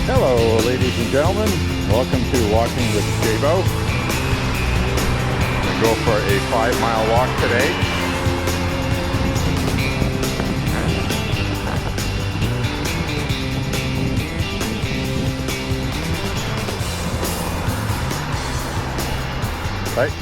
Hello, ladies and gentlemen. Welcome to Walking with J.beau. I'm going to go for a 5-mile walk today. Right.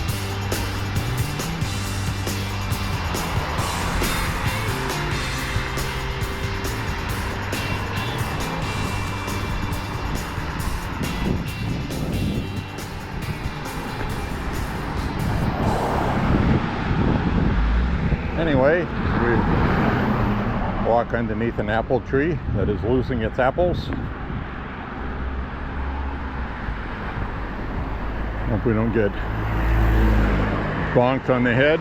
Anyway, we walk underneath an apple tree that is losing its apples. Hope we don't get bonked on the head.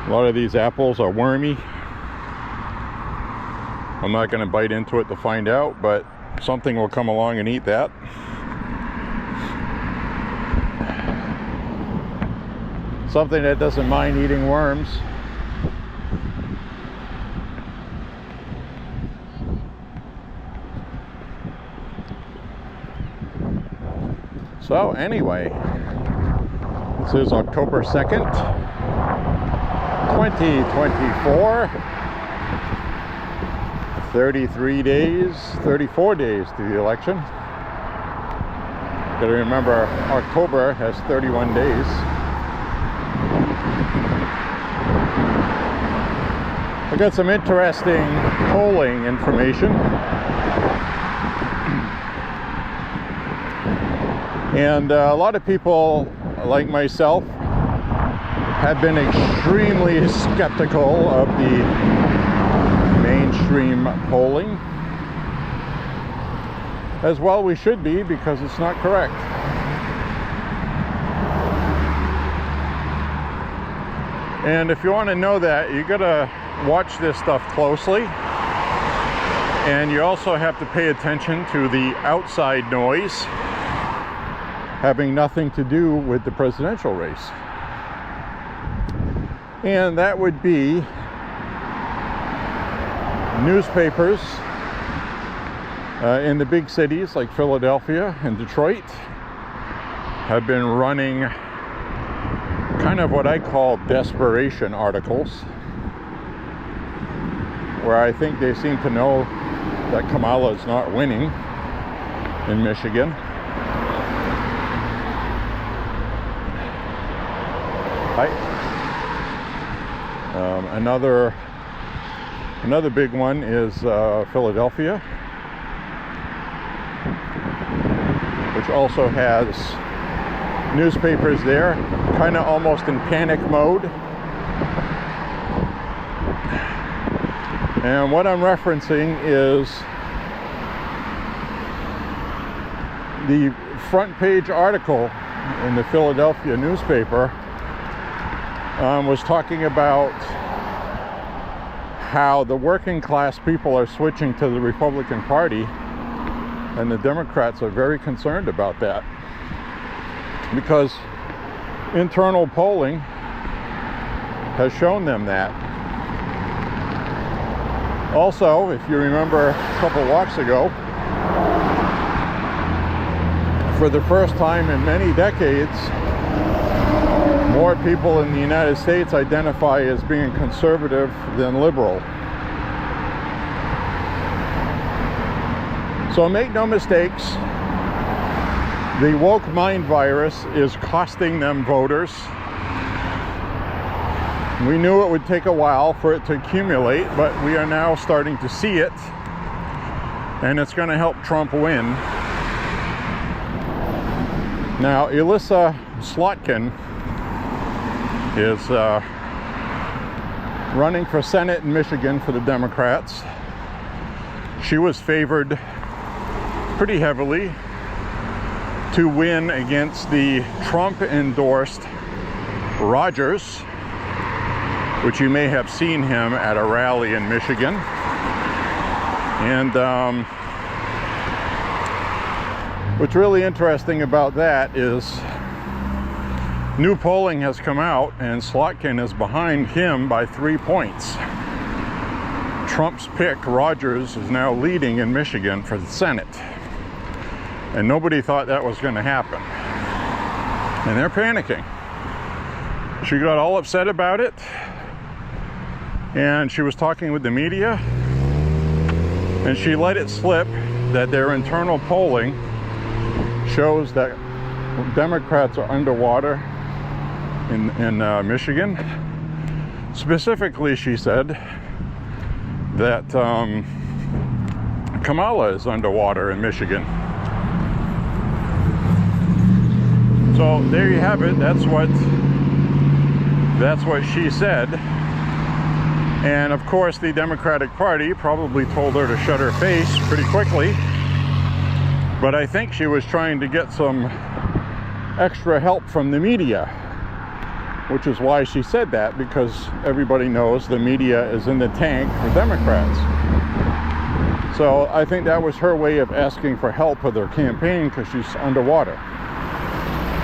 A lot of these apples are wormy. I'm not going to bite into it to find out, but something will come along and eat that. Something that doesn't mind eating worms. So anyway, this is October 2nd, 2024. 34 days to the election. Gotta remember, October has 31 days. I got some interesting polling information. And a lot of people, like myself, have been extremely skeptical of the mainstream polling. As well we should be, because it's not correct. And if you want to know that, you gotta watch this stuff closely, and you also have to pay attention to the outside noise having nothing to do with the presidential race. And that would be newspapers in the big cities like Philadelphia and Detroit have been running kind of what I call desperation articles, where I think they seem to know that Kamala is not winning in Michigan. Hi. Another big one is Philadelphia, which also has newspapers there, kind of almost in panic mode. And what I'm referencing is the front page article in the Philadelphia newspaper was talking about how the working class people are switching to the Republican Party, and the Democrats are very concerned about that, because internal polling has shown them that. Also, if you remember a couple walks ago, for the first time in many decades, more people in the United States identify as being conservative than liberal. So make no mistakes, the woke mind virus is costing them voters. We knew it would take a while for it to accumulate, but we are now starting to see it, and it's going to help Trump win. Now, Elissa Slotkin is running for Senate in Michigan for the Democrats. She was favored pretty heavily to win against the Trump-endorsed Rogers, which you may have seen him at a rally in Michigan. And what's really interesting about that is new polling has come out, and Slotkin is behind him by 3 points. Trump's pick, Rogers, is now leading in Michigan for the Senate. And nobody thought that was going to happen. And they're panicking. She got all upset about it. And she was talking with the media. And she let it slip that their internal polling shows that Democrats are underwater in Michigan. Specifically, she said that Kamala is underwater in Michigan. So there you have it. That's what she said. And of course, the Democratic Party probably told her to shut her face pretty quickly. But I think she was trying to get some extra help from the media, which is why she said that, because everybody knows the media is in the tank for Democrats. So I think that was her way of asking for help with her campaign, because she's underwater.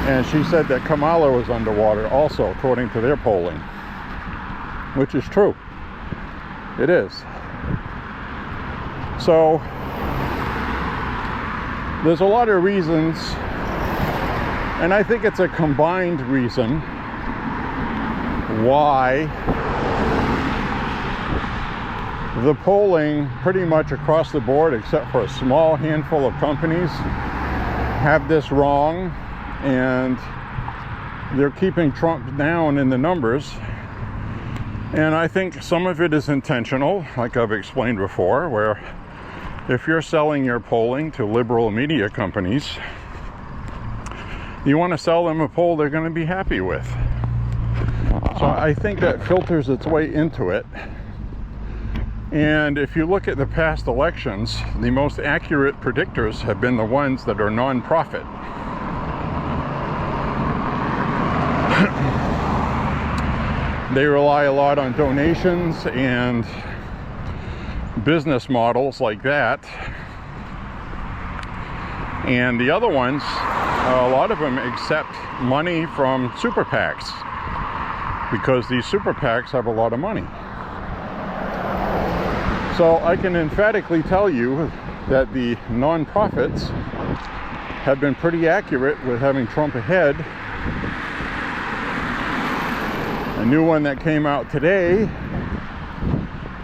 And she said that Kamala was underwater also, according to their polling, which is true. It is. So there's a lot of reasons, and I think it's a combined reason why the polling pretty much across the board, except for a small handful of companies, have this wrong, and they're keeping Trump down in the numbers. And I think some of it is intentional, like I've explained before, where if you're selling your polling to liberal media companies, you want to sell them a poll they're going to be happy with. So I think that filters its way into it. And if you look at the past elections, the most accurate predictors have been the ones that are non-profit. They rely a lot on donations and business models like that. And the other ones, a lot of them accept money from super PACs, because these super PACs have a lot of money. So I can emphatically tell you that the nonprofits have been pretty accurate with having Trump ahead. A new one that came out today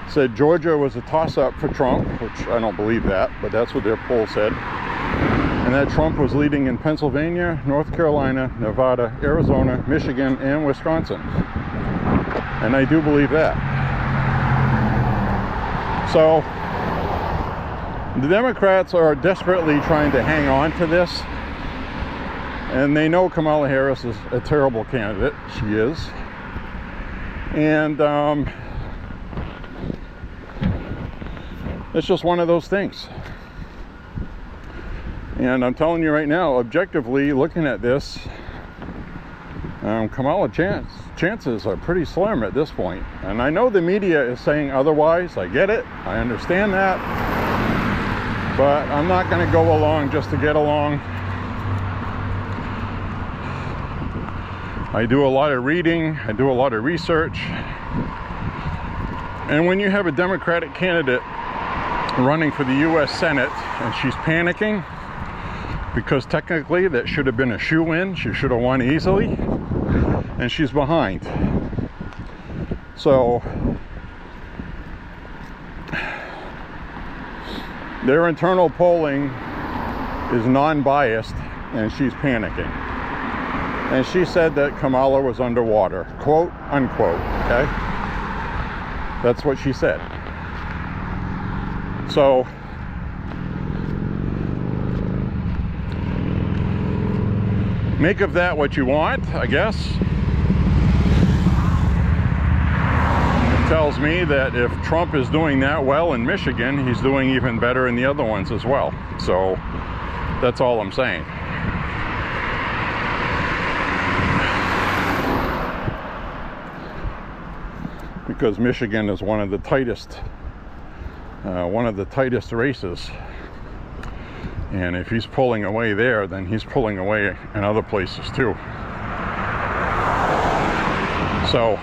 said Georgia was a toss-up for Trump, which I don't believe that, but that's what their poll said. And that Trump was leading in Pennsylvania, North Carolina, Nevada, Arizona, Michigan, and Wisconsin. And I do believe that. So the Democrats are desperately trying to hang on to this. And they know Kamala Harris is a terrible candidate. She is. And it's just one of those things. And I'm telling you right now, objectively looking at this, Kamala chances are pretty slim at this point. And I know the media is saying otherwise. I get it. I understand that. But I'm not going to go along just to get along. I do a lot of reading. I do a lot of research. And when you have a Democratic candidate running for the U.S. Senate and she's panicking, because technically that should have been a shoo-in, she should have won easily, and she's behind. So their internal polling is non-biased, and she's panicking. And she said that Kamala was underwater, quote unquote, okay? That's what she said. So make of that what you want, I guess. It tells me that if Trump is doing that well in Michigan, he's doing even better in the other ones as well. So that's all I'm saying. Because Michigan is one of the tightest races. And if he's pulling away there, then he's pulling away in other places too. So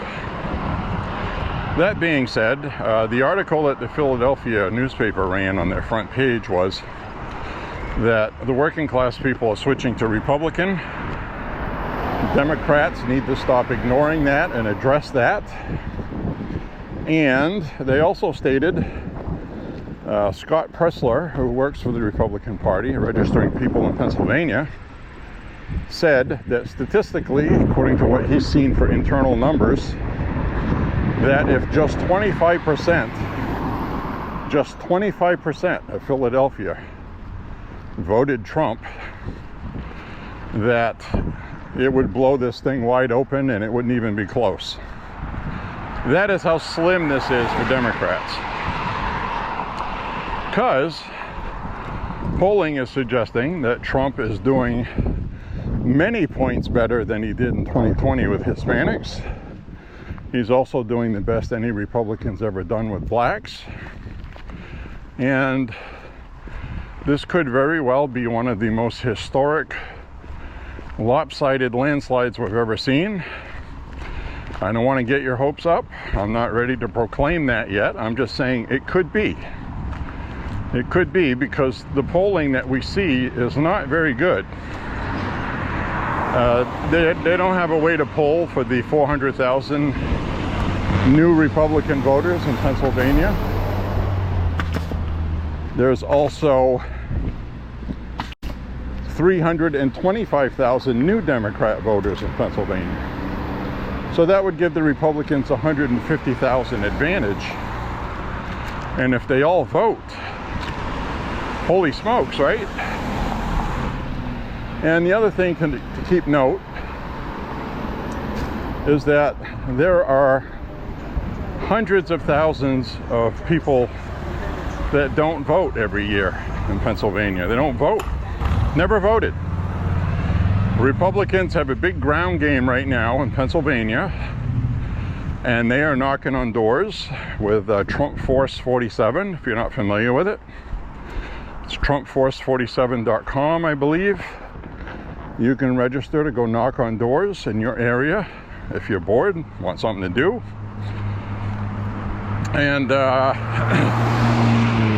That being said, the article that the Philadelphia newspaper ran on their front page was that the working class people are switching to Republican. Democrats need to stop ignoring that and address that. And they also stated, Scott Pressler, who works for the Republican Party, registering people in Pennsylvania, said that statistically, according to what he's seen for internal numbers, that if just 25% of Philadelphia voted Trump, that it would blow this thing wide open and it wouldn't even be close. That is how slim this is for Democrats. Because polling is suggesting that Trump is doing many points better than he did in 2020 with Hispanics. He's also doing the best any Republican's ever done with blacks. And this could very well be one of the most historic lopsided landslides we've ever seen. I don't want to get your hopes up. I'm not ready to proclaim that yet. I'm just saying it could be. It could be, because the polling that we see is not very good. They don't have a way to poll for the 400,000 new Republican voters in Pennsylvania. There's also 325,000 new Democrat voters in Pennsylvania. So that would give the Republicans 150,000 advantage. And if they all vote, holy smokes, right? And the other thing to keep note is that there are hundreds of thousands of people that don't vote every year in Pennsylvania. They don't vote. Never voted. Republicans have a big ground game right now in Pennsylvania, and they are knocking on doors with Trump Force 47, if you're not familiar with it. It's TrumpForce47.com, I believe. You can register to go knock on doors in your area if you're bored, want something to do. And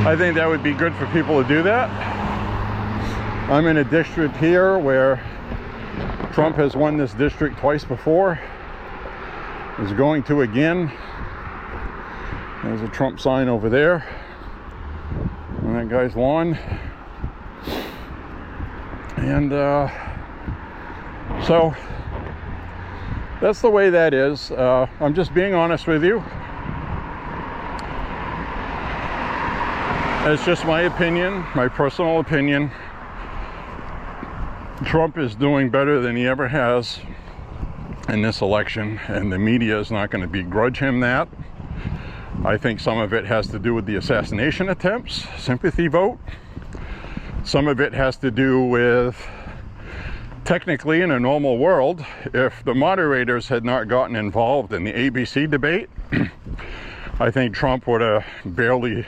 I think that would be good for people to do that. I'm in a district here where Trump has won this district twice before. Is going to again. There's a Trump sign over there on that guy's lawn. And so that's the way that is. I'm just being honest with you. It's just my opinion, my personal opinion. Trump is doing better than he ever has in this election, and the media is not going to begrudge him that. I think some of it has to do with the assassination attempts, sympathy vote. Some of it has to do with, technically in a normal world, if the moderators had not gotten involved in the ABC debate, I think Trump would have barely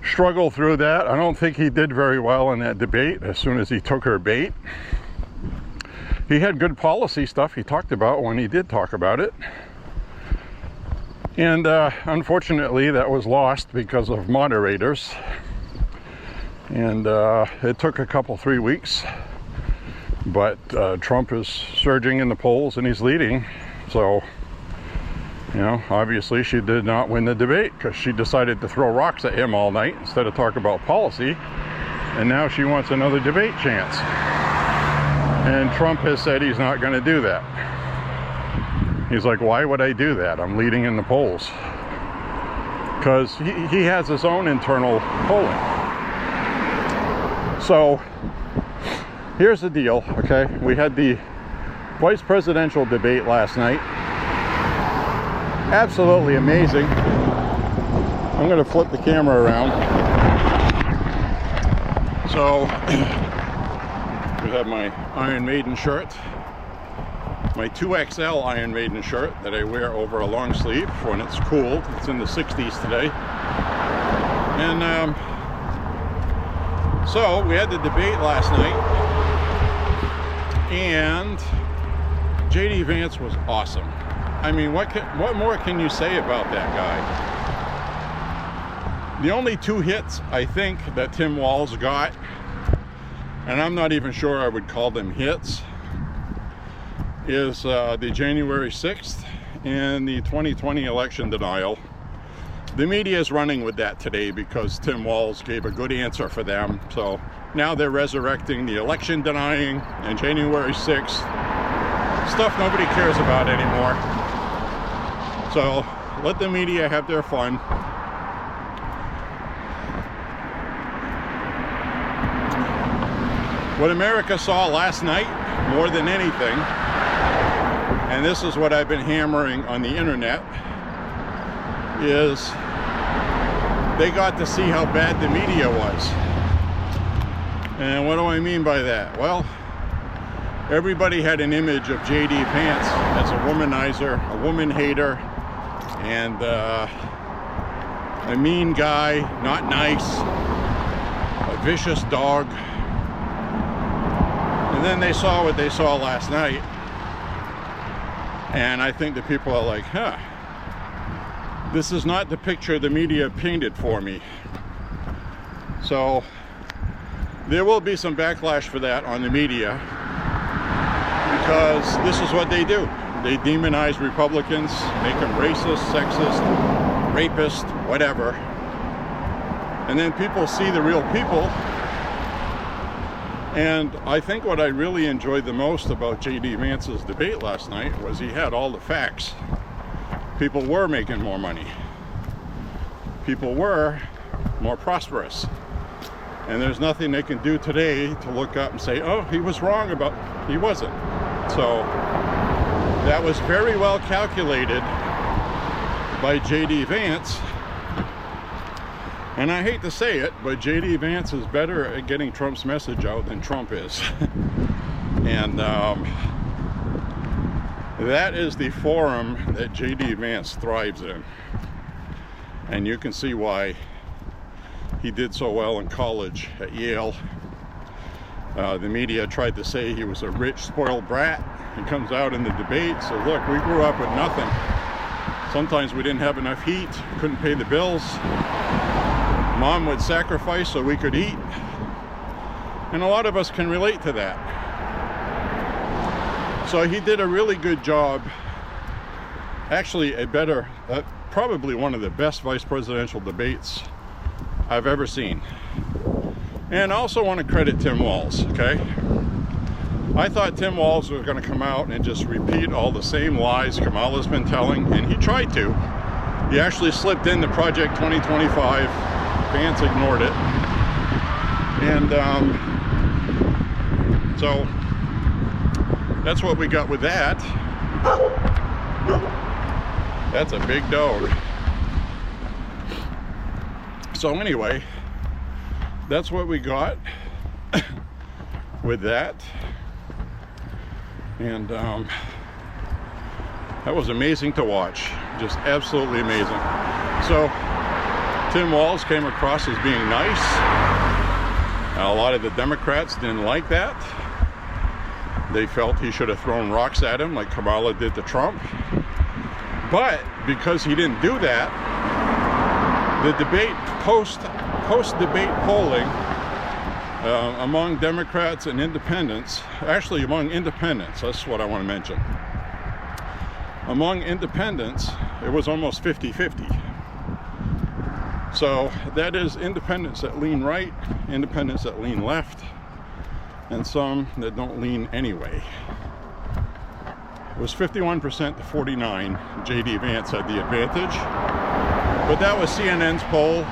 struggled through that. I don't think he did very well in that debate as soon as he took her bait. He had good policy stuff he talked about when he did talk about it. And unfortunately, that was lost because of moderators. And it took a couple, 3 weeks. But Trump is surging in the polls and he's leading. So, you know, obviously she did not win the debate because she decided to throw rocks at him all night instead of talk about policy. And now she wants another debate chance. And Trump has said he's not going to do that. He's like, why would I do that? I'm leading in the polls. Because he has his own internal polling. So here's the deal, okay? We had the vice presidential debate last night. Absolutely amazing. I'm going to flip the camera around. So we have my Iron Maiden shirt, my 2XL Iron Maiden shirt that I wear over a long sleeve when it's cool. It's in the 60s today. And so we had the debate last night, and J.D. Vance was awesome. I mean, what more can you say about that guy? The only two hits I think that Tim Walz got, and I'm not even sure I would call them hits, is the January 6th and the 2020 election denial. The media is running with that today because Tim Walz gave a good answer for them. So now they're resurrecting the election denying and January 6th stuff nobody cares about anymore. So let the media have their fun. What America saw last night, more than anything, and this is what I've been hammering on the internet, is they got to see how bad the media was. And what do I mean by that? Well, everybody had an image of J.D. Vance as a womanizer, a woman hater, and a mean guy, not nice, a vicious dog. And then they saw what they saw last night, and I think the people are like, huh, this is not the picture the media painted for me. So there will be some backlash for that on the media, because this is what they do. They demonize Republicans, make them racist, sexist, rapist, whatever. And then people see the real people. And I think what I really enjoyed the most about J.D. Vance's debate last night was he had all the facts. People were making more money. People were more prosperous. And there's nothing they can do today to look up and say, oh, he was wrong about, he wasn't. So that was very well calculated by J.D. Vance. And I hate to say it, but J.D. Vance is better at getting Trump's message out than Trump is. And that is the forum that J.D. Vance thrives in. And you can see why he did so well in college at Yale. The media tried to say he was a rich, spoiled brat. He comes out in the debate, says, look, we grew up with nothing. Sometimes we didn't have enough heat, couldn't pay the bills. Mom would sacrifice so we could eat. And a lot of us can relate to that. So he did a really good job. Actually, probably one of the best vice presidential debates I've ever seen. And I also want to credit Tim Walz, okay? I thought Tim Walz was going to come out and just repeat all the same lies Kamala's been telling, and he tried to. He actually slipped into Project 2025. Vance ignored it. And so that's what we got with that. That's a big dog. So anyway, that's what we got with that. And that was amazing to watch. Just absolutely amazing. So Tim Walz came across as being nice. A lot of the Democrats didn't like that. They felt he should have thrown rocks at him like Kamala did to Trump. But because he didn't do that, the debate, post-debate polling among Democrats and independents, actually among independents, that's what I want to mention. Among independents, it was almost 50-50. So that is independents that lean right, independents that lean left, and some that don't lean anyway. It was 51% to 49. J.D. Vance had the advantage. But that was CNN's poll.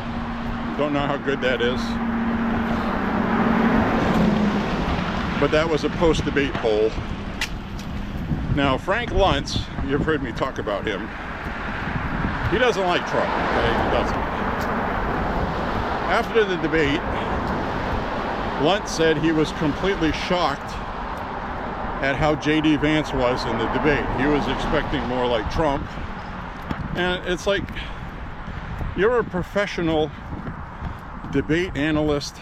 Don't know how good that is. But that was a post-debate poll. Now, Frank Luntz, you've heard me talk about him. He doesn't like Trump, okay? He doesn't. After the debate, Luntz said he was completely shocked at how J.D. Vance was in the debate. He was expecting more like Trump. And it's like, you're a professional debate analyst,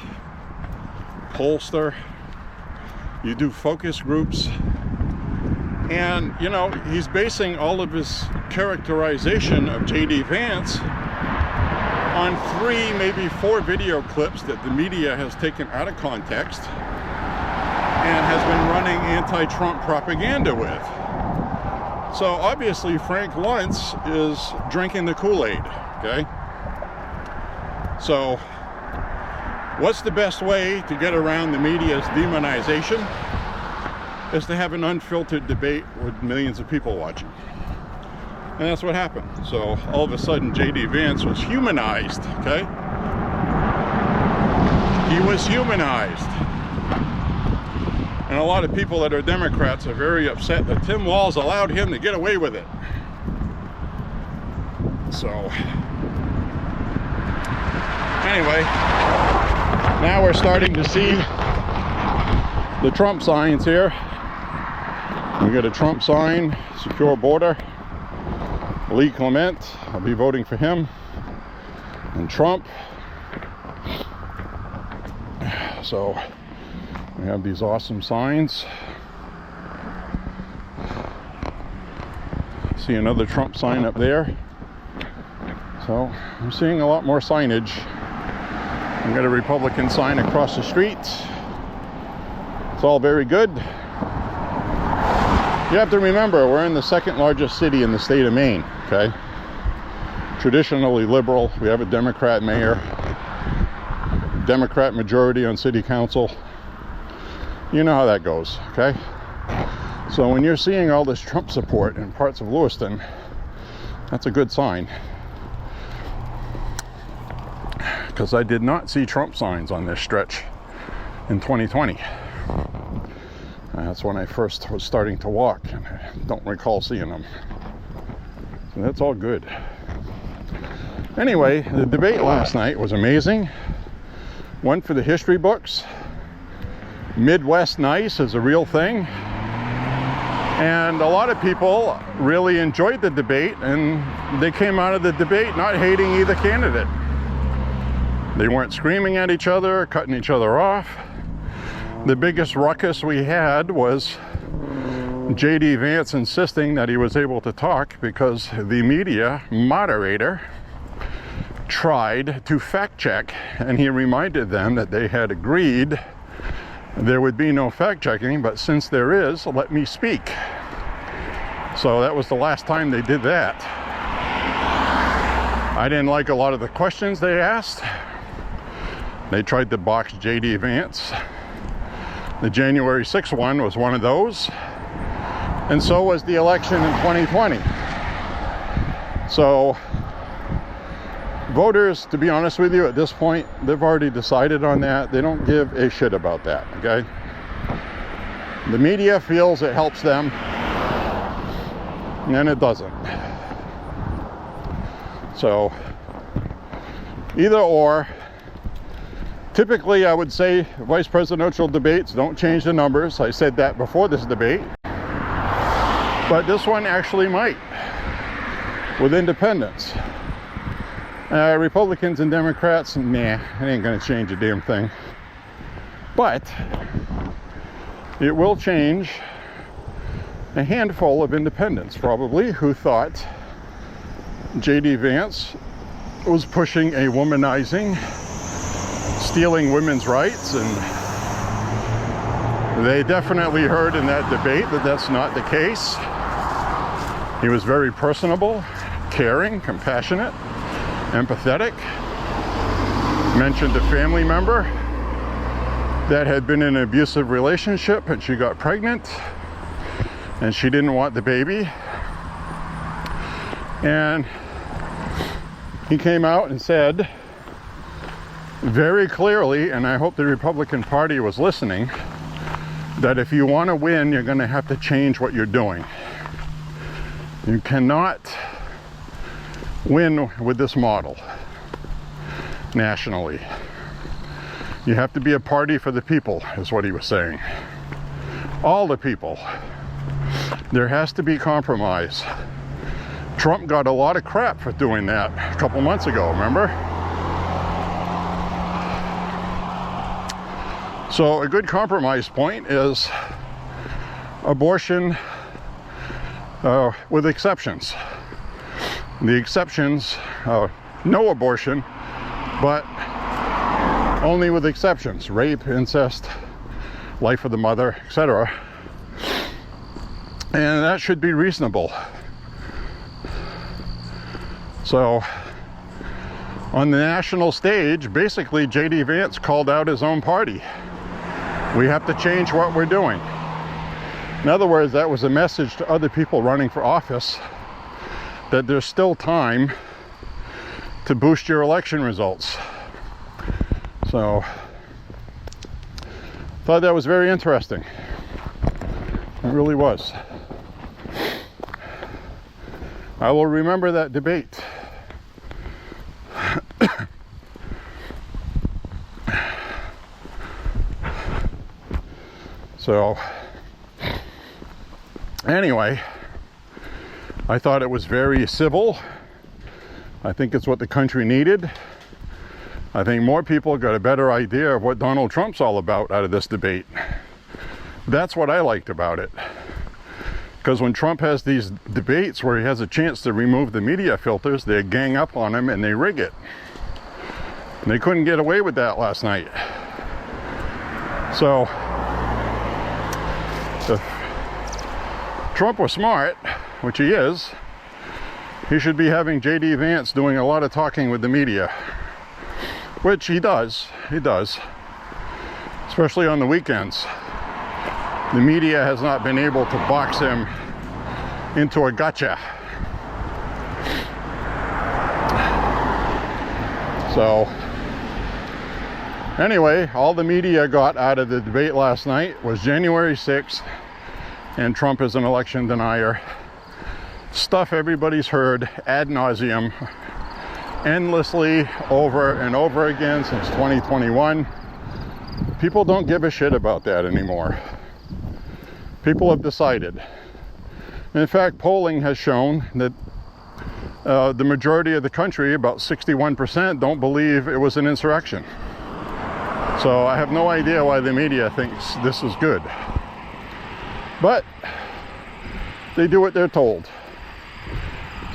pollster. You do focus groups. And, you know, he's basing all of his characterization of J.D. Vance on 3, maybe 4 video clips that the media has taken out of context and has been running anti-Trump propaganda with. So obviously Frank Luntz is drinking the Kool-Aid, okay? So what's the best way to get around the media's demonization? Is to have an unfiltered debate with millions of people watching. And that's what happened. So all of a sudden J.D. Vance was humanized, okay? He was humanized. And a lot of people that are Democrats are very upset that Tim Walz allowed him to get away with it. So anyway, now we're starting to see the Trump signs here. We got a Trump sign, secure border, Lee Clement, I'll be voting for him, and Trump. So we have these awesome signs. See another Trump sign up there. So I'm seeing a lot more signage. We've got a Republican sign across the street. It's all very good. You have to remember, we're in the 2nd largest city in the state of Maine, okay? Traditionally liberal. We have a Democrat mayor, Democrat majority on city council. You know how that goes, okay? So when you're seeing all this Trump support in parts of Lewiston, that's a good sign. Because I did not see Trump signs on this stretch in 2020. That's when I first was starting to walk, and I don't recall seeing them. So that's all good. Anyway, the debate last night was amazing. One for the history books. Midwest nice is a real thing. And a lot of people really enjoyed the debate, and they came out of the debate not hating either candidate. They weren't screaming at each other, cutting each other off. The biggest ruckus we had was J.D. Vance insisting that he was able to talk because the media moderator tried to fact check, and he reminded them that they had agreed there would be no fact checking, but since there is, let me speak. So that was the last time they did that. I didn't like a lot of the questions they asked. They tried to box J.D. Vance. The January 6th one was one of those, and so was the election in 2020. So voters, to be honest with you, at this point, they've already decided on that. They don't give a shit about that, okay? The media feels it helps them, and it doesn't. So either or. Typically, I would say vice presidential debates don't change the numbers. I said that before this debate. But this one actually might, with independents. Republicans and Democrats, nah, it ain't gonna change a damn thing. But it will change a handful of independents, probably, who thought J.D. Vance was pushing a womanizing, stealing women's rights, and they definitely heard in that debate that that's not the case. He was very personable, caring, compassionate, empathetic. Mentioned a family member that had been in an abusive relationship and she got pregnant and she didn't want the baby. And he came out and said very clearly, and I hope the Republican Party was listening, that if you want to win, you're going to have to change what you're doing. You cannot win with this model nationally. You have to be a party for the people, is what he was saying. All the people. There has to be compromise. Trump got a lot of crap for doing that a couple months ago, remember? So a good compromise point is abortion with exceptions. The exceptions, no abortion, but only with exceptions: rape, incest, life of the mother, etc. And that should be reasonable. So on the national stage, basically J.D. Vance called out his own party. We have to change what we're doing. In other words, that was a message to other people running for office that there's still time to boost your election results. So, thought that was very interesting. It really was. I will remember that debate. So, anyway, I thought it was very civil. I think it's what the country needed. I think more people got a better idea of what Donald Trump's all about out of this debate. That's what I liked about it. Because when Trump has these debates where he has a chance to remove the media filters, they gang up on him and they rig it. And they couldn't get away with that last night. So, if Trump was smart, which he is, he should be having J.D. Vance doing a lot of talking with the media. Which he does, especially on the weekends. The media has not been able to box him into a gotcha. So, anyway, all the media got out of the debate last night was January 6th and Trump is an election denier. Stuff everybody's heard ad nauseum, endlessly, over and over again since 2021. People don't give a shit about that anymore. People have decided. In fact, polling has shown that the majority of the country, about 61%, don't believe it was an insurrection. So I have no idea why the media thinks this is good. But they do what they're told.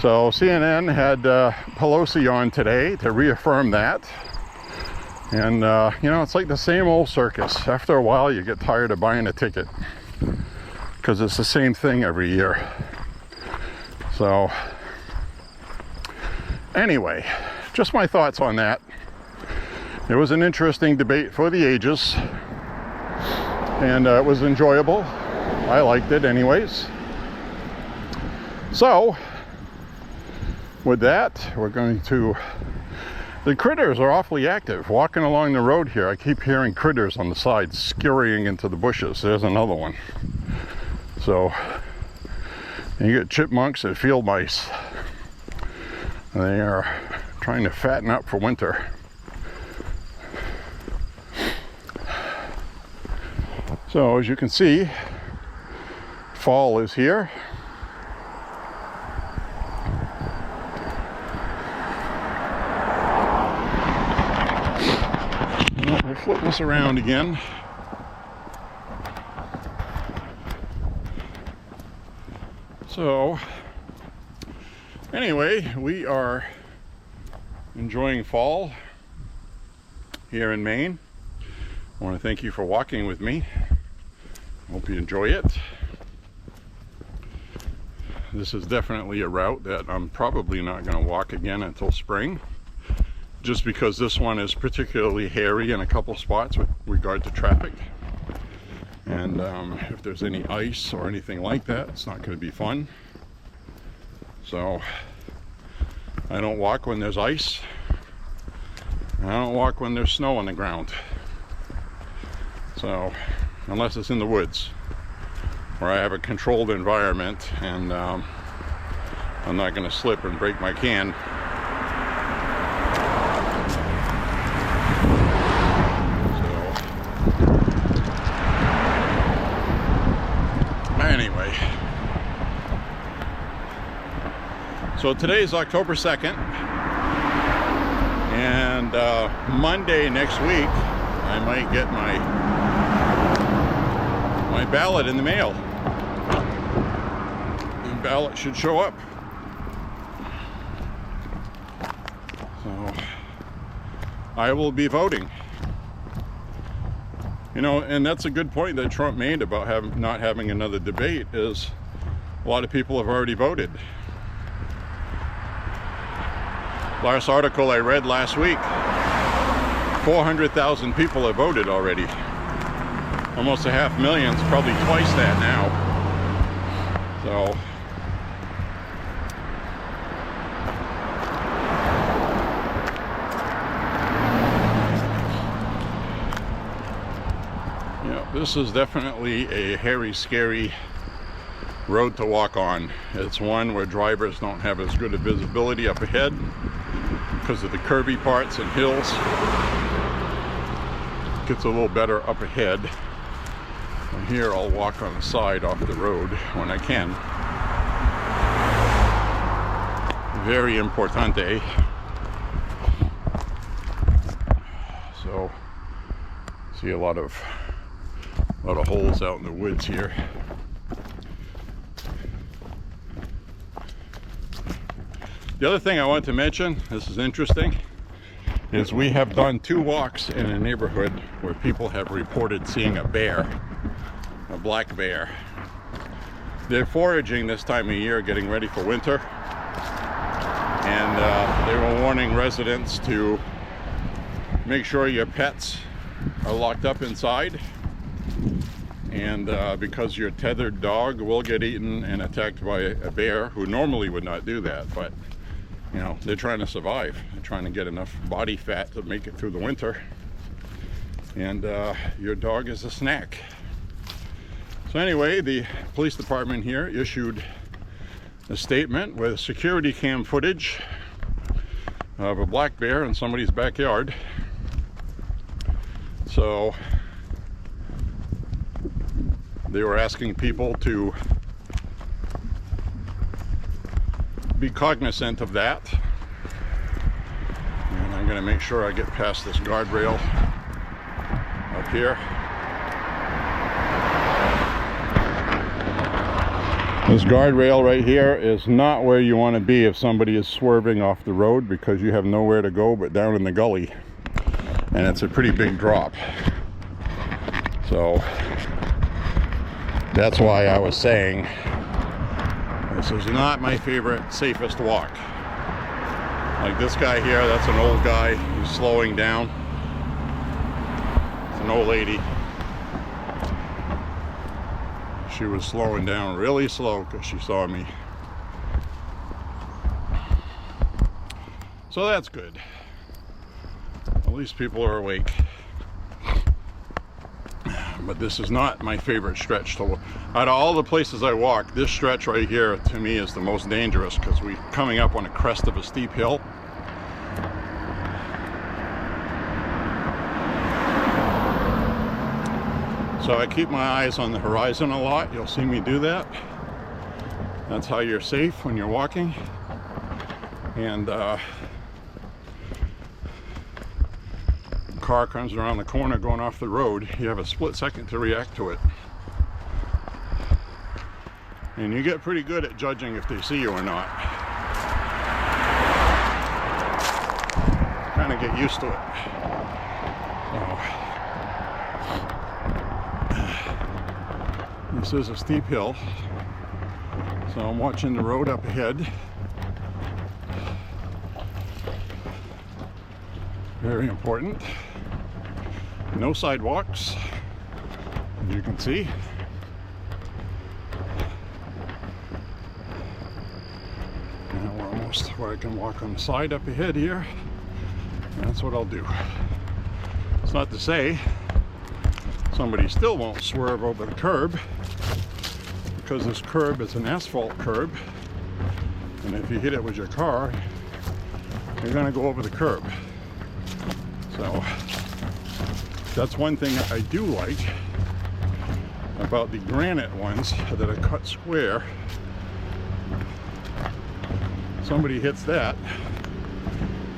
So CNN had Pelosi on today to reaffirm that. And, you know, it's like the same old circus. After a while, you get tired of buying a ticket because it's the same thing every year. So, anyway, just my thoughts on that. It was an interesting debate for the ages, and it was enjoyable. I liked it anyways. So, with that, we're going to... The critters are awfully active. Walking along the road here, I keep hearing critters on the side scurrying into the bushes. There's another one. So, you get chipmunks and field mice. They are trying to fatten up for winter. So, as you can see, fall is here. We'll flip this around again. So, anyway, we are enjoying fall here in Maine. I want to thank you for walking with me. Hope you enjoy it. This is definitely a route that I'm probably not going to walk again until spring, just because this one is particularly hairy in a couple spots with regard to traffic. And if there's any ice or anything like that, it's not going to be fun. So I don't walk when there's ice. I don't walk when there's snow on the ground. So, unless it's in the woods, where I have a controlled environment and I'm not going to slip and break my can. Anyway, so today's October 2nd, and Monday next week I might get my ballot in the mail. ballot should show up. So I will be voting. You know, and that's a good point that Trump made about not having another debate, is a lot of people have already voted. Last article I read last week, 400,000 people have voted already. Almost 500,000, it's probably twice that now. So yeah, this is definitely a hairy, scary road to walk on. It's one where drivers don't have as good a visibility up ahead because of the curvy parts and hills. It gets a little better up ahead. And here I'll walk on the side off the road when I can. Very importante. So, see a lot of holes out in the woods here. The other thing I want to mention, this is interesting, is we have done 2 walks in a neighborhood where people have reported seeing a bear, a black bear. They're foraging this time of year, getting ready for winter, and they were warning residents to make sure your pets are locked up inside, and because your tethered dog will get eaten and attacked by a bear, who normally would not do that, but you know, they're trying to survive. They're trying to get enough body fat to make it through the winter. And your dog is a snack. So anyway, the police department here issued a statement with security cam footage of a black bear in somebody's backyard. So they were asking people to be cognizant of that. And I'm going to make sure I get past this guardrail up here. This guardrail right here is not where you want to be if somebody is swerving off the road, because you have nowhere to go but down in the gully, and it's a pretty big drop. So that's why I was saying this is not my favorite, safest walk. Like this guy here, that's an old guy who's slowing down. It's an old lady. She was slowing down really slow because she saw me. So that's good. At least people are awake. But this is not my favorite stretch to walk. Out of all the places I walk, this stretch right here to me is the most dangerous, because we're coming up on a crest of a steep hill. So I keep my eyes on the horizon a lot. You'll see me do that. That's how you're safe when you're walking. And car comes around the corner going off the road, you have a split second to react to it. And you get pretty good at judging if they see you or not. Kind of get used to it. So, this is a steep hill, so I'm watching the road up ahead. Very important. No sidewalks, as you can see. Now we're almost where I can walk on the side up ahead here. And that's what I'll do. It's not to say somebody still won't swerve over the curb, because this curb is an asphalt curb, and if you hit it with your car, you're going to go over the curb. So that's one thing I do like about the granite ones that are cut square. Somebody hits that,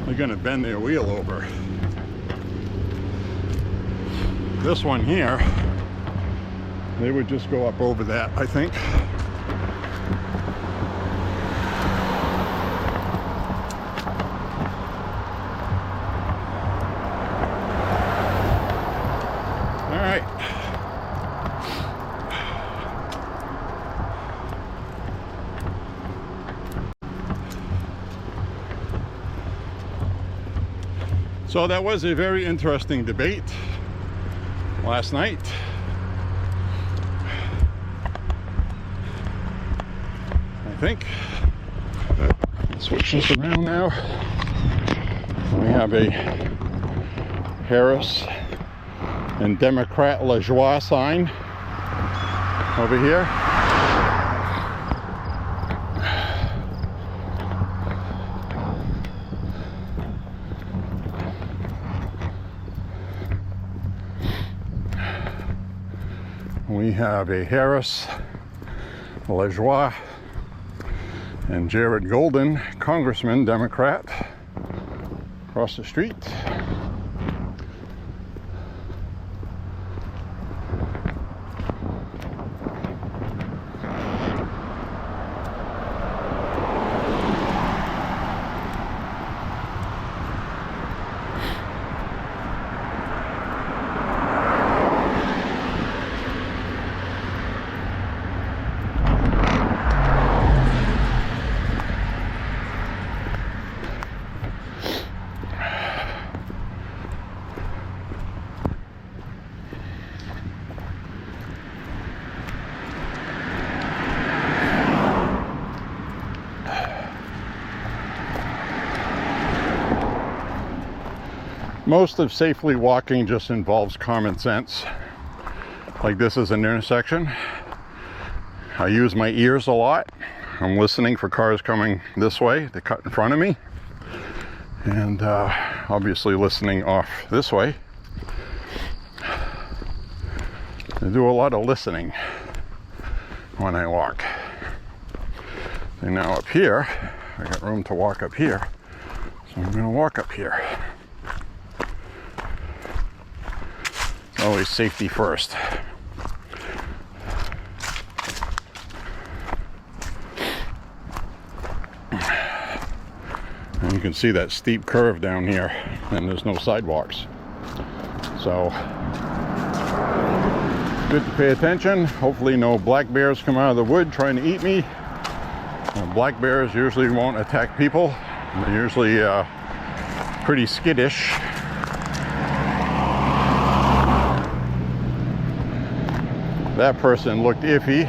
they're going to bend their wheel over. This one here, they would just go up over that, I think. right. So that was a very interesting debate last night. I think. Switch this around now. We have a Harris and Democrat La Joie sign over here. We have a Harris, La Joie, and Jared Golden, Congressman, Democrat, across the street. Most of safely walking just involves common sense. Like this is an intersection. I use my ears a lot. I'm listening for cars coming this way to cut in front of me. And obviously listening off this way. I do a lot of listening when I walk. And now up here, I got room to walk up here. So I'm gonna walk up here. Always safety first. And you can see that steep curve down here, and there's no sidewalks. So, good to pay attention. Hopefully no black bears come out of the wood trying to eat me. Black bears usually won't attack people. They're usually pretty skittish. That person looked iffy.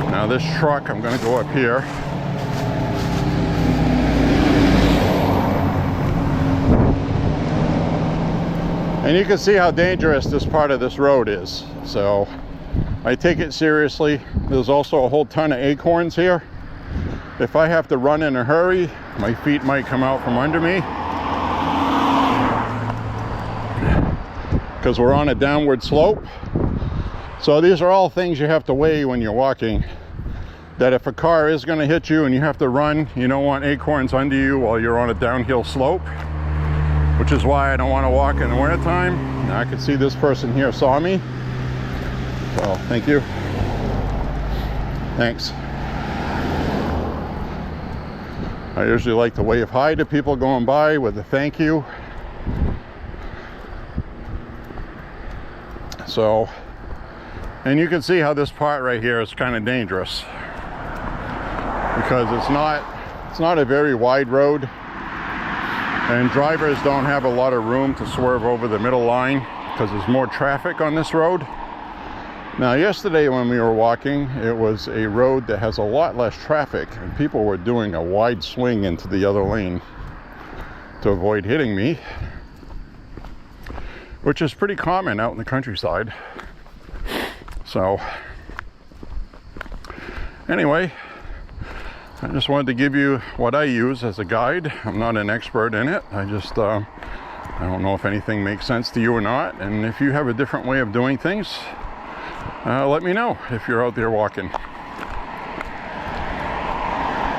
Now this truck, I'm going to go up here. And you can see how dangerous this part of this road is. So I take it seriously. There's also a whole ton of acorns here. If I have to run in a hurry, my feet might come out from under me. Because we're on a downward slope. So these are all things you have to weigh when you're walking. That if a car is going to hit you and you have to run, you don't want acorns under you while you're on a downhill slope. Which is why I don't want to walk in the wintertime. Now I can see this person here saw me. So thank you. Thanks. I usually like to wave hi to people going by with a thank you. So, and you can see how this part right here is kind of dangerous because it's not a very wide road, and drivers don't have a lot of room to swerve over the middle line because there's more traffic on this road. Now yesterday when we were walking, it was a road that has a lot less traffic, and people were doing a wide swing into the other lane to avoid hitting me, which is pretty common out in the countryside. So anyway, I just wanted to give you what I use as a guide. I'm not an expert in it. I don't know if anything makes sense to you or not. And if you have a different way of doing things, let me know if you're out there walking.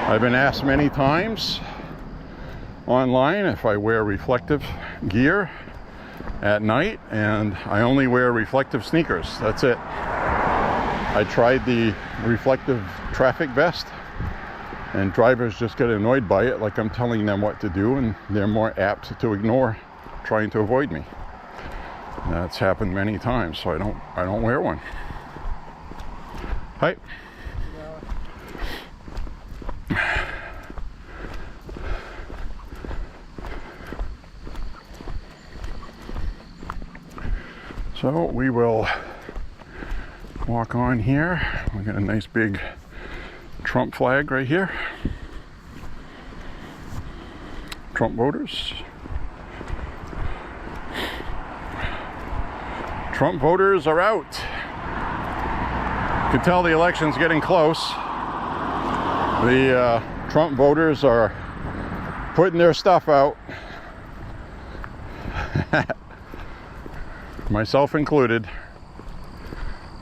I've been asked many times online if I wear reflective gear at night, and I only wear reflective sneakers. That's it. I tried the reflective traffic vest, and drivers just get annoyed by it, like I'm telling them what to do, and they're more apt to ignore trying to avoid me. That's happened many times, so I don't wear one. Hi. So we will walk on here. We got a nice big Trump flag right here. Trump voters. Trump voters are out. You can tell the election's getting close. The Trump voters are putting their stuff out. Myself included.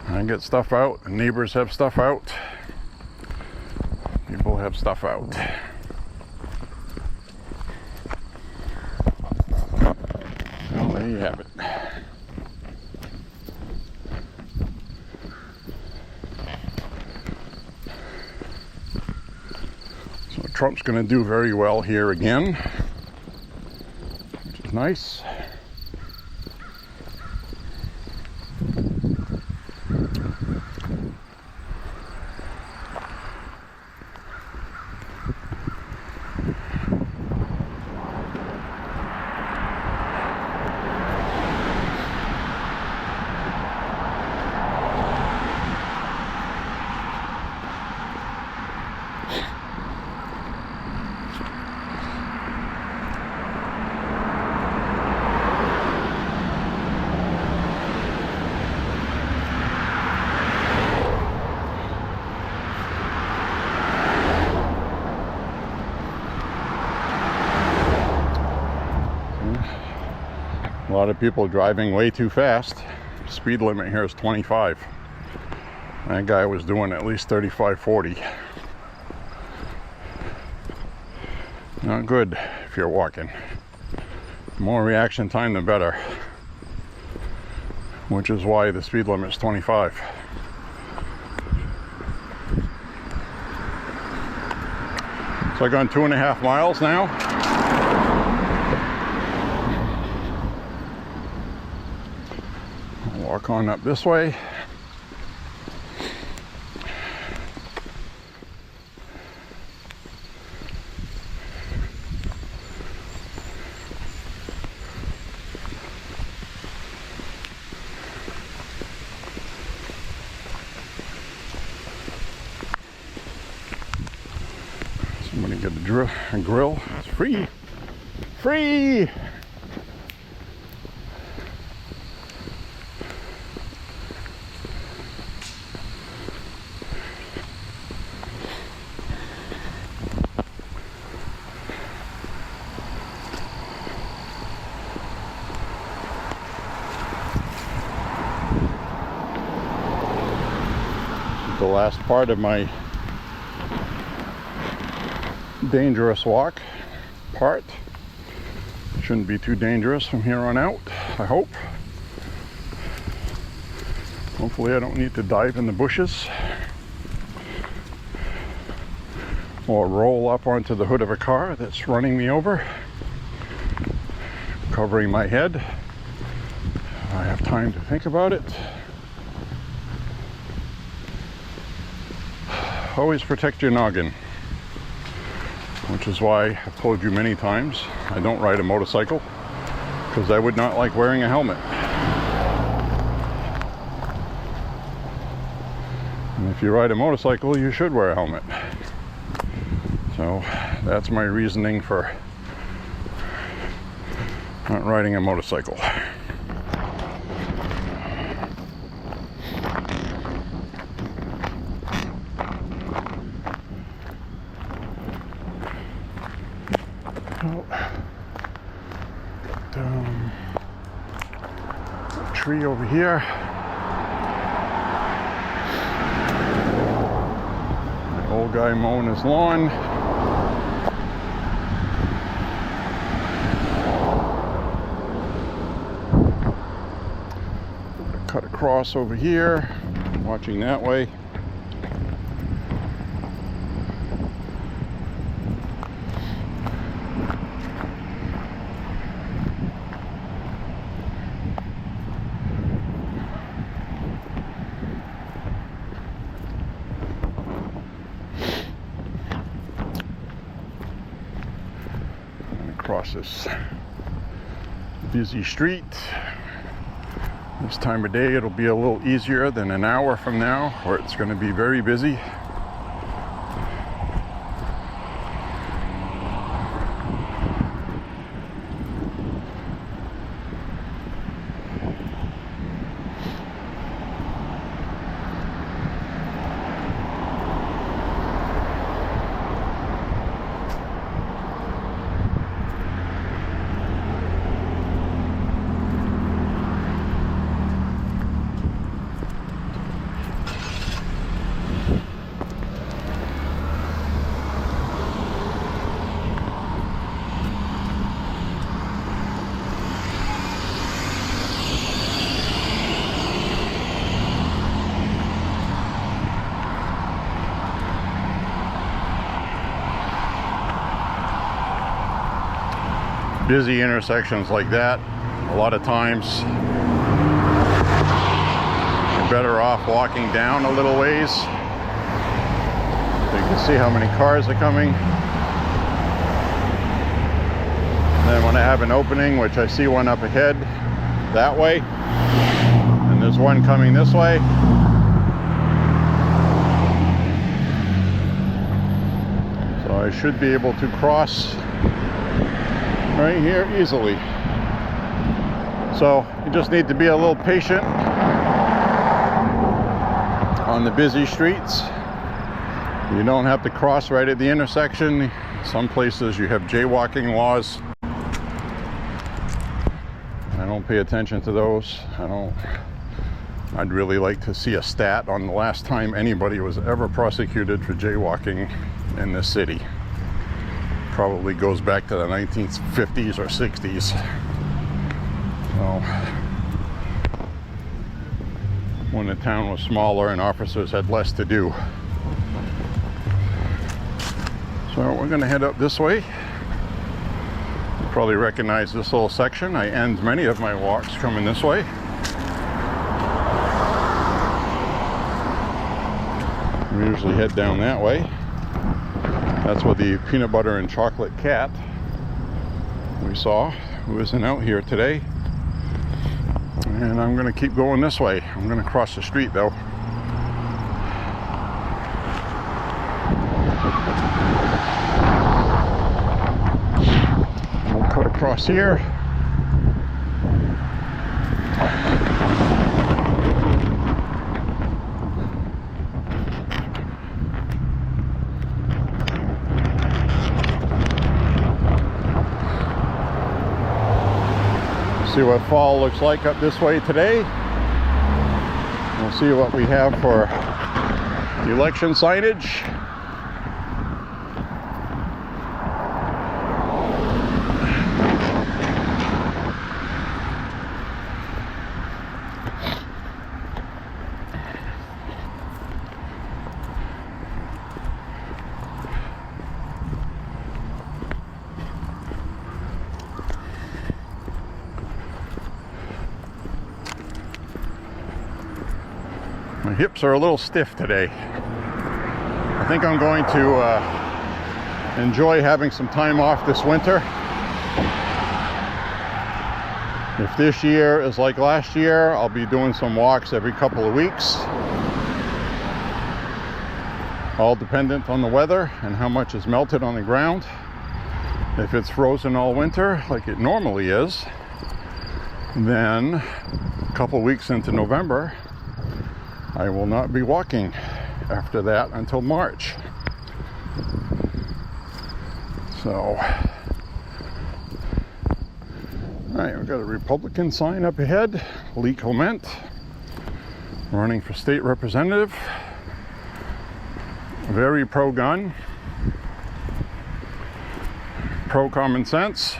I get stuff out, the neighbors have stuff out, people have stuff out. Well, there you have it. So Trump's going to do very well here again, which is nice. A lot of people driving way too fast. Speed limit here is 25. That guy was doing at least 35, 40. Not good if you're walking. More reaction time, the better. Which is why the speed limit is 25. So I've gone 2.5 miles now. Walk on up this way. Somebody get a grill. It's free. Free! The last part of my dangerous walk part. Shouldn't be too dangerous from here on out, I hope. Hopefully I don't need to dive in the bushes or roll up onto the hood of a car that's running me over, covering my head. I have time to think about it. Always protect your noggin, which is why I've told you many times I don't ride a motorcycle, because I would not like wearing a helmet. And if you ride a motorcycle, you should wear a helmet. So that's my reasoning for not riding a motorcycle. Tree over here. The old guy mowing his lawn. Cut across over here, watching that way. this busy street. This time of day it'll be a little easier than an hour from now, where it's going to be very busy. Busy intersections like that, a lot of times you're better off walking down a little ways. So you can see how many cars are coming. And then when I have an opening, which I see one up ahead that way, and there's one coming this way, so I should be able to cross right here easily. So you just need to be a little patient on the busy streets. You don't have to cross right at the intersection. Some places you have jaywalking laws. I don't pay attention to those. I'd really like to see a stat on the last time anybody was ever prosecuted for jaywalking in this city. Probably goes back to the 1950s or 60s. So, when the town was smaller and officers had less to do. So we're going to head up this way. You probably recognize this little section. I end many of my walks coming this way. We usually head down that way. That's what the peanut butter and chocolate cat we saw, who isn't out here today. And I'm going to keep going this way. I'm going to cross the street though. We'll cut across here. See what fall looks like up this way today. We'll see what we have for election signage. My hips are a little stiff today. I think I'm going to enjoy having some time off this winter. If this year is like last year, I'll be doing some walks every couple of weeks. All dependent on the weather and how much is melted on the ground. If it's frozen all winter, like it normally is, then a couple weeks into November, I will not be walking after that until March. So, all right, we've got a Republican sign up ahead, Lee Clement, running for state representative. Very pro-gun, pro-common sense.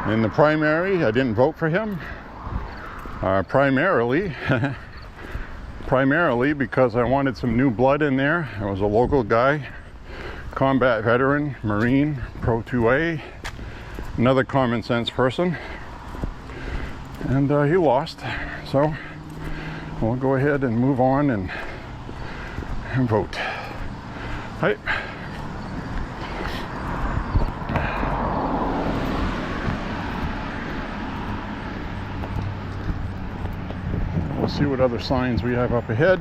In the primary, I didn't vote for him. Primarily because I wanted some new blood in there. I was a local guy, combat veteran, Marine, Pro 2A, another common sense person. And he lost. So we'll go ahead and move on and vote. Right, see what other signs we have up ahead.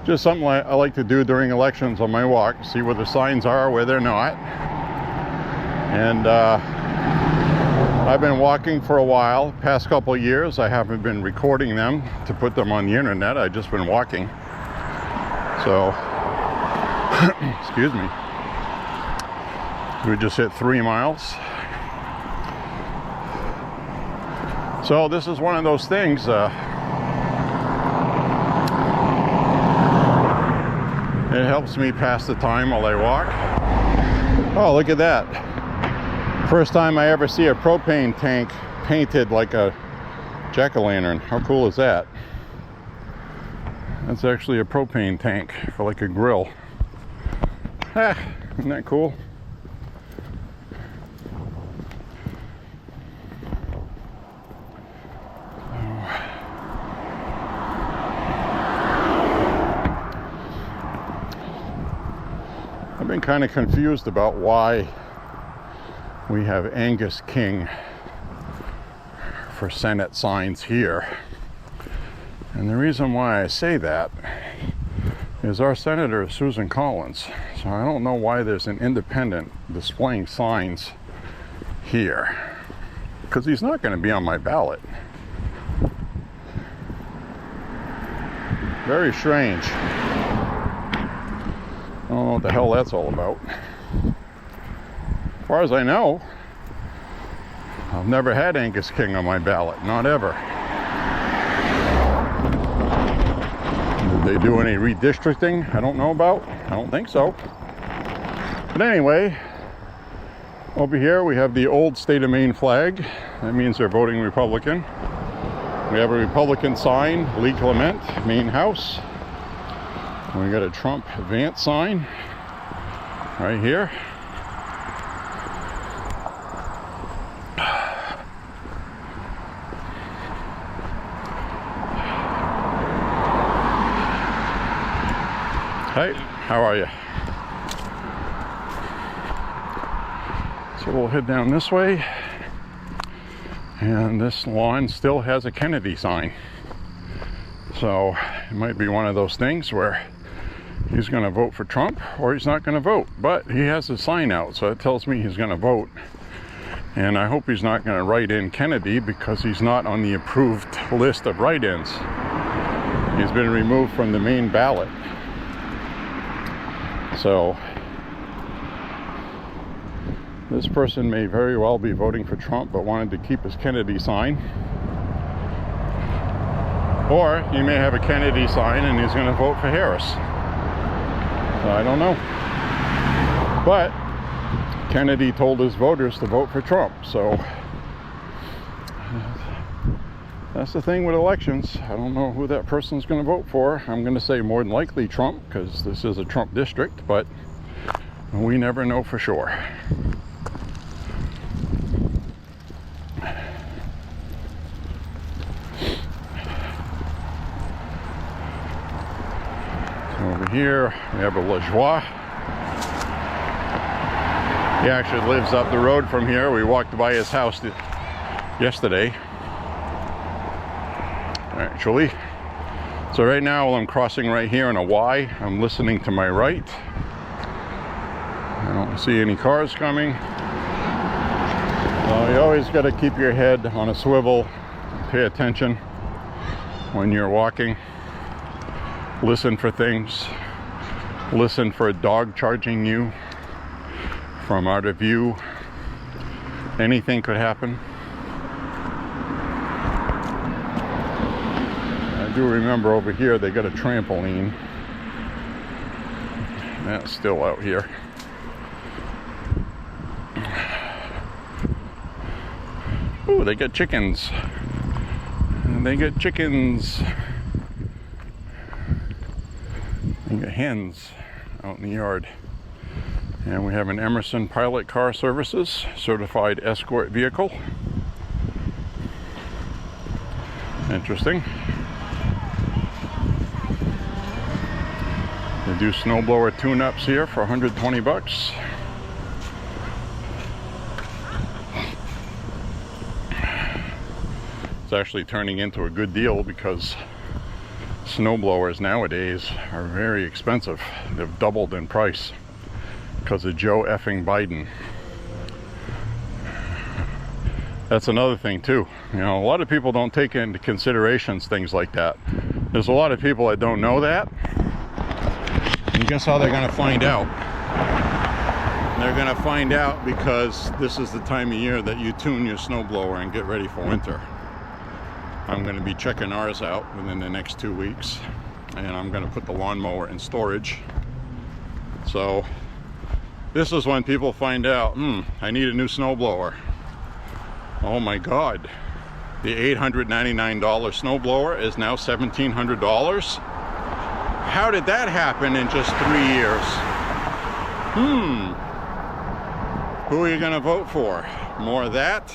Just something I like to do during elections on my walk, see where the signs are, where they're not. And I've been walking for a while. Past couple of years, I haven't been recording them to put them on the internet. I've just been walking. So, excuse me. We just hit 3 miles. So this is one of those things. It helps me pass the time while I walk. Oh, look at that. First time I ever see a propane tank painted like a jack-o'-lantern. How cool is that? That's actually a propane tank for like a grill. Ah, isn't that cool? I've been kind of confused about why we have Angus King for Senate signs here. And the reason why I say that is our Senator is Susan Collins. So I don't know why there's an independent displaying signs here. Because he's not going to be on my ballot. Very strange. I don't know what the hell that's all about. As far as I know, I've never had Angus King on my ballot, not ever. Did they do any redistricting I don't know about? I don't think so. But anyway, over here we have the old state of Maine flag. That means they're voting Republican. We have a Republican sign, Lee Clement, Maine House. We got a Trump Vance sign right here. Hey, how are you? So we'll head down this way. And this lawn still has a Kennedy sign. So it might be one of those things where he's going to vote for Trump or he's not going to vote. But he has a sign out, so it tells me he's going to vote. And I hope he's not going to write in Kennedy because he's not on the approved list of write-ins. He's been removed from the main ballot. So this person may very well be voting for Trump but wanted to keep his Kennedy sign. Or he may have a Kennedy sign and he's going to vote for Harris. So I don't know. But Kennedy told his voters to vote for Trump. So that's the thing with elections. I don't know who that person's going to vote for. I'm going to say more than likely Trump because this is a Trump district, but we never know for sure. Over here we have a LaJoie. He actually lives up the road from here. We walked by his house yesterday, actually. So right now while I'm crossing right here on a Y, I'm listening to my right. I don't see any cars coming. So you always got to keep your head on a swivel, pay attention when you're walking. Listen for things. Listen for a dog charging you from out of view. Anything could happen. I do remember over here they got a trampoline. That's still out here. Ooh, they got chickens. And they got chickens. We got hens out in the yard. And we have an Emerson Pilot Car Services certified escort vehicle. Interesting. They do snowblower tune-ups here for 120 bucks. It's actually turning into a good deal because snowblowers nowadays are very expensive. They've doubled in price because of Joe effing Biden. That's another thing too. You know, a lot of people don't take into considerations things like that. There's a lot of people that don't know that. And guess how they're going to find out? They're going to find out because this is the time of year that you tune your snowblower and get ready for winter. I'm going to be checking ours out within the next 2 weeks, and I'm going to put the lawnmower in storage. So this is when people find out, I need a new snowblower. Oh my God, the $899 snowblower is now $1,700. How did that happen in just 3 years? Who are you going to vote for? More of that?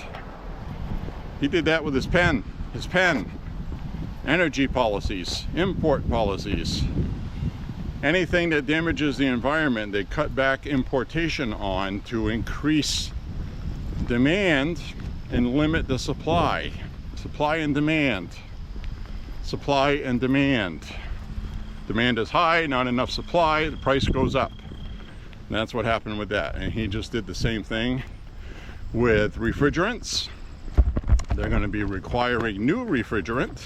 He did that with his pen. His pen. Energy policies, import policies. Anything that damages the environment, they cut back importation on to increase demand and limit the supply. Supply and demand. Supply and demand. Demand is high, not enough supply, the price goes up. And that's what happened with that. And he just did the same thing with refrigerants. They're going to be requiring new refrigerant,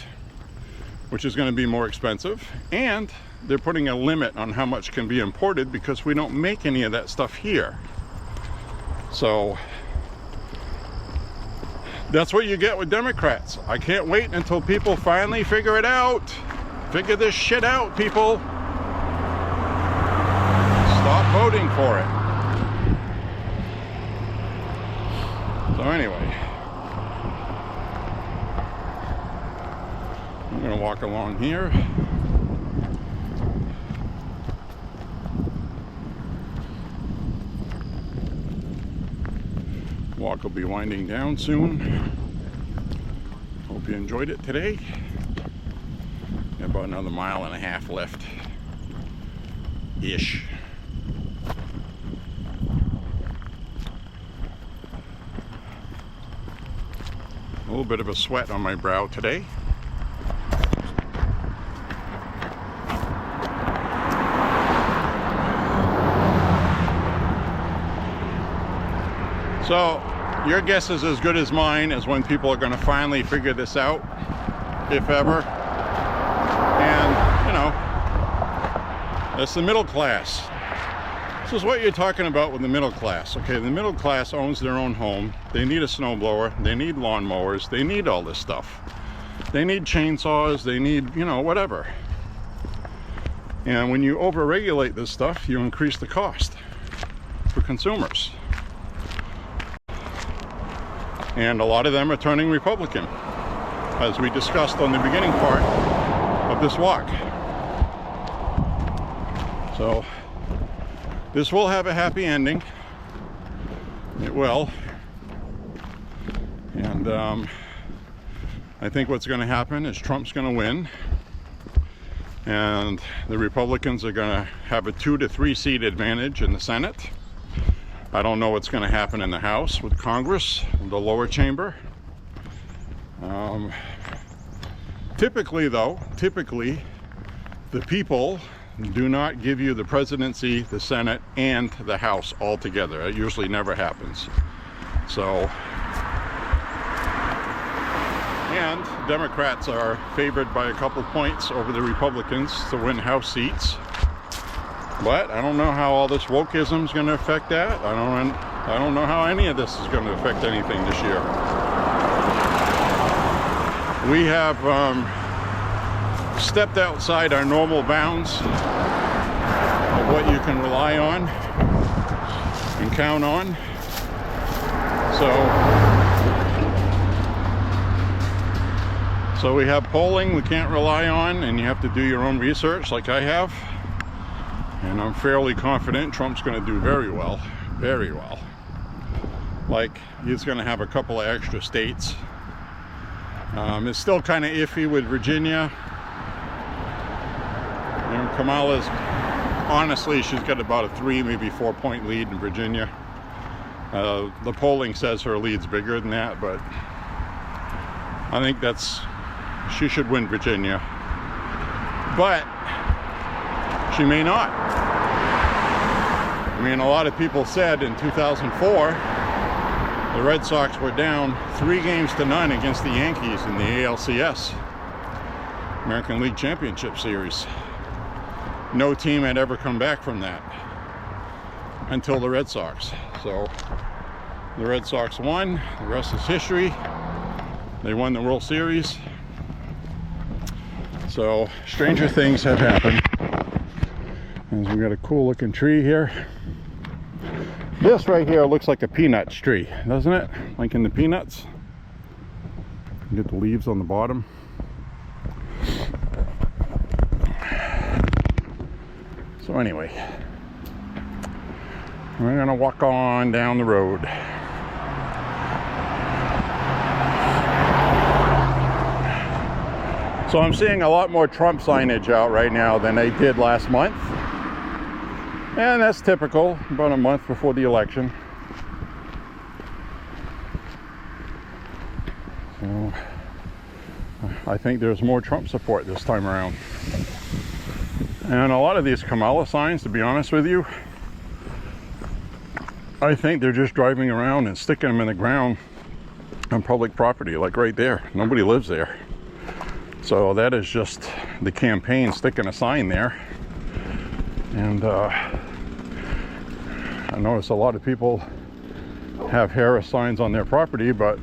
which is going to be more expensive, and they're putting a limit on how much can be imported because we don't make any of that stuff here. So that's what you get with Democrats. I can't wait until people finally figure it out. Figure this shit out, people. Stop voting for it. So anyway, I'm going to walk along here. Walk will be winding down soon. Hope you enjoyed it today. Got about another 1.5 miles left. Ish. A little bit of a sweat on my brow today. So, your guess is as good as mine as when people are going to finally figure this out, if ever. And, you know, that's the middle class. This is what you're talking about with the middle class. Okay, the middle class owns their own home. They need a snowblower. They need lawnmowers. They need all this stuff. They need chainsaws. They need, you know, whatever. And when you overregulate this stuff, you increase the cost for consumers. And a lot of them are turning Republican, as we discussed on the beginning part of this walk. So this will have a happy ending. It will. And I think what's going to happen is Trump's going to win, and the Republicans are going to have a 2 to 3 seat advantage in the Senate. I don't know what's going to happen in the House with Congress, the lower chamber. Typically, the people do not give you the presidency, the Senate, and the House all together. It usually never happens. So, and Democrats are favored by a couple points over the Republicans to win House seats. But I don't know how all this wokeism is going to affect that. I don't know how any of this is going to affect anything this year. We have stepped outside our normal bounds of what you can rely on and count on. So we have polling we can't rely on, and you have to do your own research like I have. And I'm fairly confident Trump's going to do very well, very well. Like, he's going to have a couple of extra states. It's still kind of iffy with Virginia. You know, honestly, she's got about a 3, maybe 4-point lead in Virginia. The polling says her lead's bigger than that, but I think she should win Virginia. But she may not. I mean, a lot of people said in 2004, the Red Sox were down 3-0 against the Yankees in the ALCS, American League Championship Series. No team had ever come back from that until the Red Sox. So the Red Sox won. The rest is history. They won the World Series. So stranger things have happened. As we got a cool looking tree here. This right here looks like a peanuts tree, doesn't it? Like in the Peanuts. You get the leaves on the bottom. So anyway, we're gonna walk on down the road. So I'm seeing a lot more Trump signage out right now than I did last month. And that's typical, about a month before the election. So I think there's more Trump support this time around. And a lot of these Kamala signs, to be honest with you, I think they're just driving around and sticking them in the ground on public property, like right there. Nobody lives there. So that is just the campaign sticking a sign there. And I notice a lot of people have Harris signs on their property, but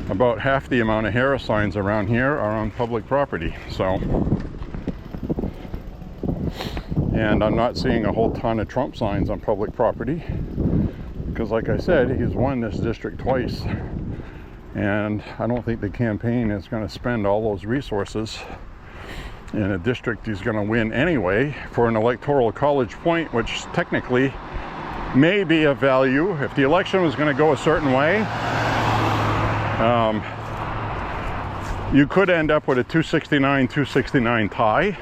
about half the amount of Harris signs around here are on public property. So, and I'm not seeing a whole ton of Trump signs on public property because, like I said, he's won this district twice, and I don't think the campaign is going to spend all those resources in a district he's going to win anyway for an electoral college point, which technically may be of value. If the election was going to go a certain way, you could end up with a 269-269 tie.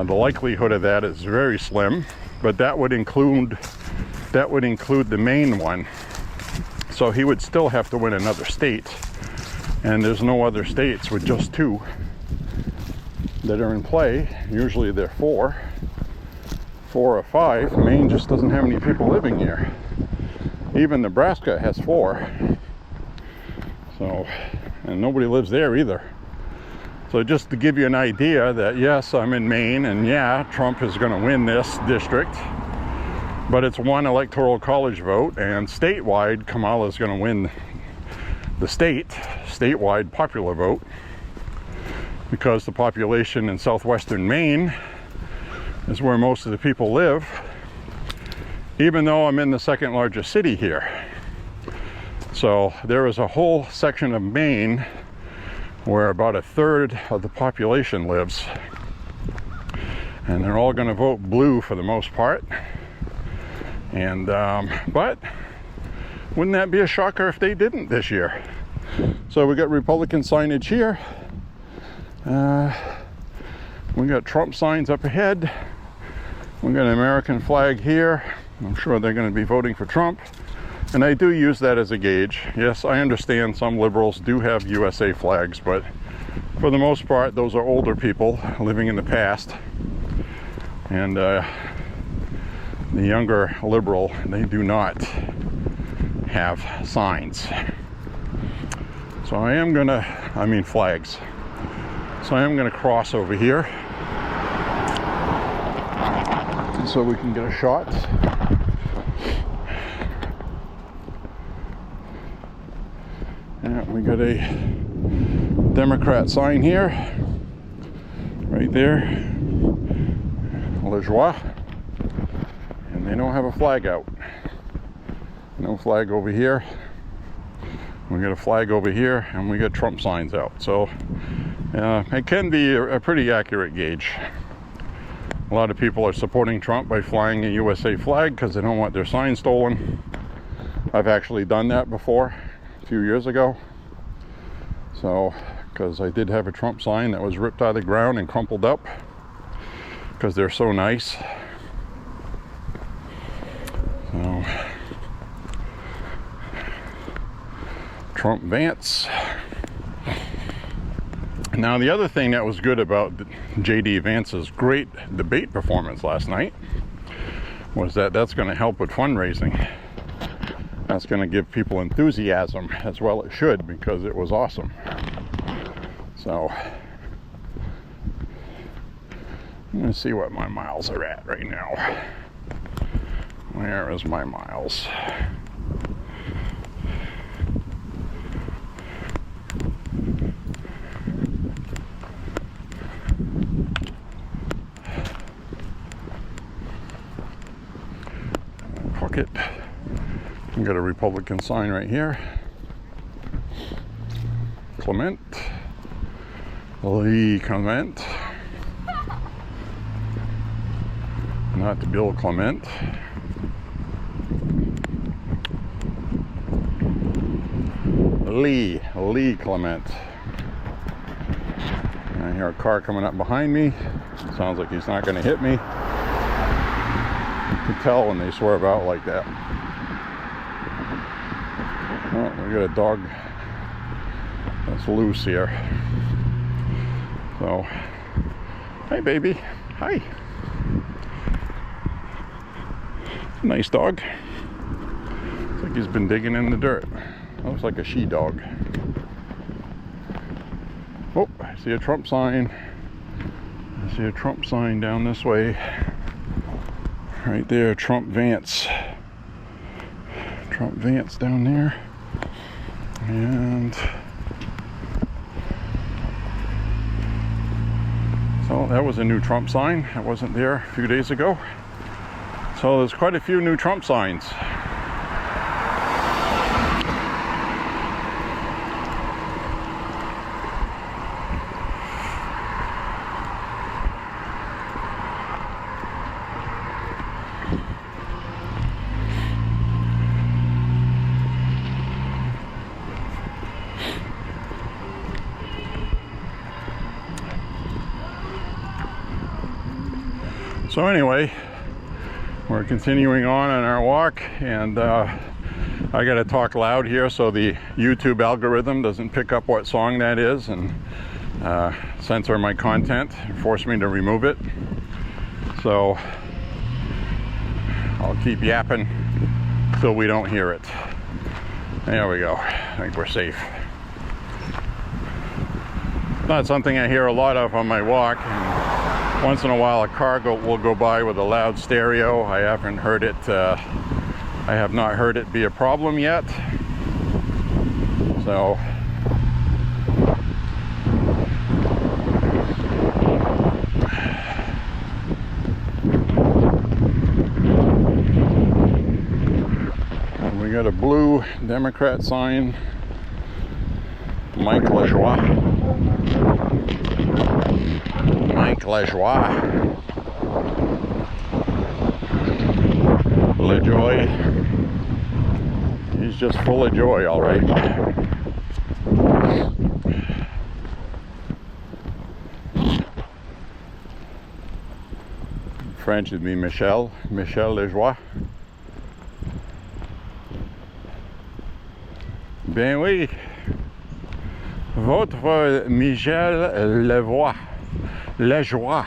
The likelihood of that is very slim, but that would include the main one. So he would still have to win another state, and there's no other states with just 2 that are in play. Usually they're 4 or 5. Maine just doesn't have any people living here. Even Nebraska has 4. So, and nobody lives there either. So just to give you an idea that yes, I'm in Maine, and yeah, Trump is going to win this district, but it's 1 electoral college vote, and statewide, Kamala is going to win the statewide popular vote, because the population in southwestern Maine is where most of the people live, even though I'm in the 2nd largest city here. So there is a whole section of Maine where about 1/3 of the population lives, and they're all going to vote blue for the most part. And but wouldn't that be a shocker if they didn't this year? So we got Republican signage here. We got Trump signs up ahead. We got an American flag here. I'm sure they're going to be voting for Trump. And I do use that as a gauge. Yes, I understand some liberals do have USA flags, but for the most part, those are older people living in the past. And the younger liberal, they do not have signs. So flags. So I am gonna cross over here so we can get a shot. And we got a Democrat sign here, right there, Le Joie, and they don't have a flag out. No flag over here. We got a flag over here, and we got Trump signs out. So it can be a pretty accurate gauge. A lot of people are supporting Trump by flying a USA flag because they don't want their sign stolen. I've actually done that before, a few years ago. So, because I did have a Trump sign that was ripped out of the ground and crumpled up. because they're so nice. So, Trump Vance. Now, the other thing that was good about J.D. Vance's great debate performance last night was that that's going to help with fundraising. That's going to give people enthusiasm, as well it should, because it was awesome. So, I'm going to see what my miles are at right now. Where is my miles? Pocket. I've got a Republican sign right here. Clement. Lee Clement. Not Bill Clement. Lee Clement. I hear a car coming up behind me. Sounds like he's not going to hit me. You can tell when they swerve out like that. Oh, we got a dog that's loose here. So, hi baby. Hi. Nice dog. Looks like he's been digging in the dirt. Looks like a she-dog. Oh, I see a Trump sign. I see a Trump sign down this way. Right there, Trump Vance. Trump Vance down there. And so that was a new Trump sign. That wasn't there a few days ago. So there's quite a few new Trump signs. So anyway, we're continuing on our walk, and I gotta talk loud here so the YouTube algorithm doesn't pick up what song that is and censor my content, force me to remove it. So I'll keep yapping till we don't hear it. There we go. I think we're safe. Not something I hear a lot of on my walk. Once in a while a car will go by with a loud stereo. I haven't heard it, I have not heard it be a problem yet. So we got a blue Democrat sign. Mike Lajoie. Mike Lajoie. LaJoy. He's just full of joy, all right. French would be Michel Lajoie. Ben oui. Votre Michel Lajoie.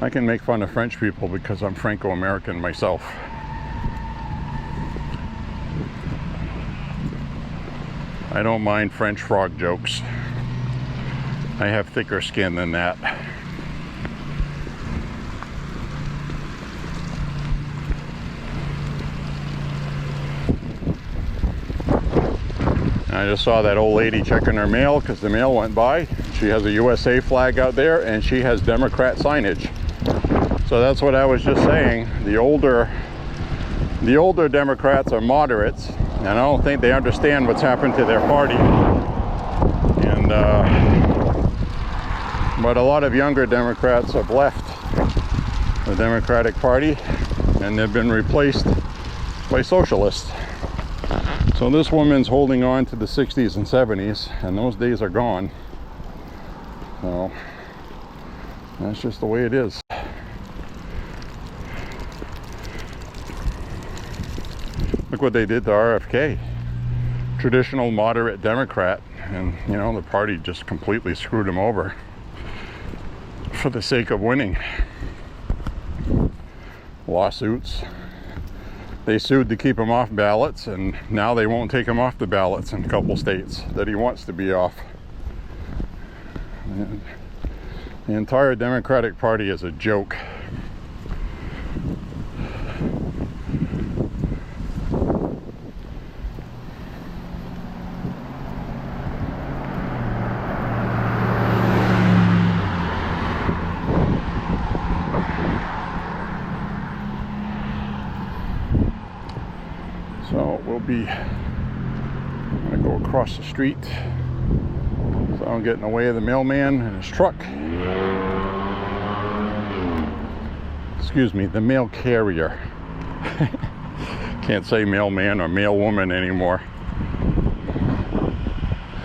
I can make fun of French people because I'm Franco-American myself. I don't mind French frog jokes. I have thicker skin than that. I just saw that old lady checking her mail because the mail went by. She has a USA flag out there and she has Democrat signage. So that's what I was just saying. The older Democrats are moderates, and I don't think they understand what's happened to their party. And but a lot of younger Democrats have left the Democratic Party and they've been replaced by socialists. So this woman's holding on to the 60s and 70s, and those days are gone. So that's just the way it is. Look what they did to RFK. Traditional moderate Democrat, and you know, the party just completely screwed him over for the sake of winning. Lawsuits. They sued to keep him off ballots, and now they won't take him off the ballots in a couple states that he wants to be off. And the entire Democratic Party is a joke. So we'll be, I'm gonna go across the street so I don't get in the way of the mailman and his truck. Excuse me, the mail carrier. Can't say mailman or mailwoman anymore.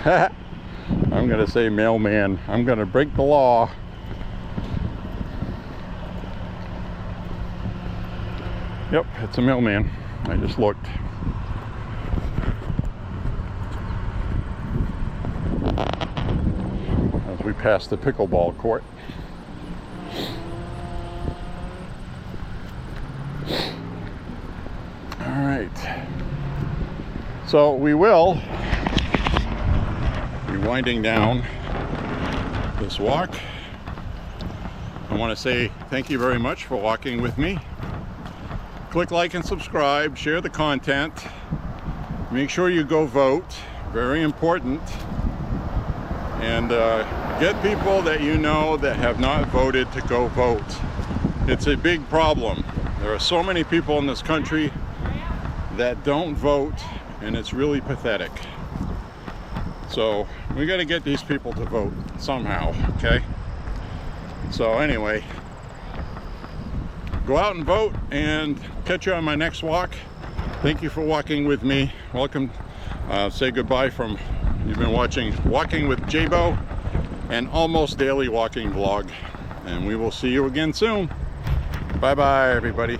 I'm gonna say mailman. I'm gonna break the law. Yep, it's a mailman. I just looked. As we pass the pickleball court. All right. So we will be winding down this walk. I want to say thank you very much for walking with me. Click like and subscribe, share the content. Make sure you go vote, very important. And get people that you know that have not voted to go vote. It's a big problem. There are so many people in this country that don't vote, and it's really pathetic. So we got to get these people to vote somehow, okay? So anyway, go out and vote, and catch you on my next walk. Thank you for walking with me. Welcome. Say goodbye from, you've been watching Walking with J.beau, an almost daily walking vlog, and we will see you again soon. Bye bye everybody.